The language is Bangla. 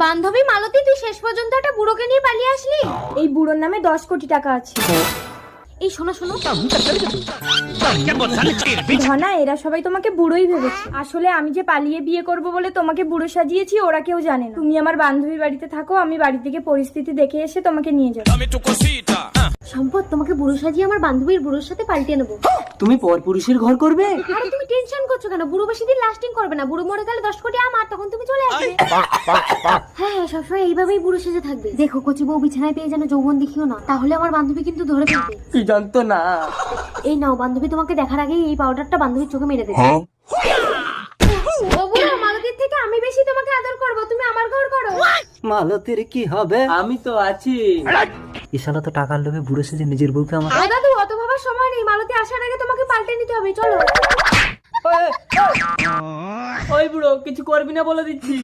বান্ধবী মালতী, তুই শেষ পর্যন্ত একটা বুড়োকে নিয়ে পালিয়ে আসলি। এই বুড়োর নামে 10 কোটি টাকা আছে। এই শোনো শোনো, ধনা, এরা সবাই তোমাকে বুড়োই ভেবেছে। আসলে আমি যে পালিয়ে বিয়ে করব বলে তোমাকে বুড়ো সাজিয়েছি, ওরা কেউ জানে না। তুমি আমার বান্ধবীর বাড়িতে থাকো, আমি বাড়ি থেকে পরিস্থিতি দেখে এসে তোমাকে নিয়ে যাবো। সম্পদ, তোমাকে বুড়ো সাজিয়ে আমার বান্ধবীর বুড়োর সাথে পাল্টে নেবো। তুমি পরপুরুষের ঘর করবে? আরে তুমি টেনশন করছো কেন? বুড়ো বেশি দিন লাস্টিং করবে না। বুড়ো মরে গেলে 10 কোটি আমার, তখন তুমি চলে আসবে। হ্যাঁ হ্যাঁ, সবসময় এইভাবেই বুড়ো সেজে থাকবে। দেখো কচি বউ বিছানায় পেয়ে যেন যৌবন দেখিও না, তাহলে আমার বান্ধবী কিন্তু ধরে ফেলবে। কি জানতো না। এই নাও, বান্ধবী তোমাকে দেখার আগেই এই পাউডারটা বান্ধবীর চোখে মেরে দেবে। ও বুড়ো, মালতীর থেকে আমি বেশি তোমাকে আদর করব, তুমি আমার ঘর করো। মালতীর কি হবে? আমি তো আছি। ইশালা তো টাকার লোভে বুড়ো সেজে নিজের বউকে আমার। ও দাদু, অত ভাবার সময় নেই। মালতী আসার আগে তোমাকে পাল্টে নিতে হবে, চলো। ওই বুড়ো, কিছু করবি না বলে দিচ্ছি।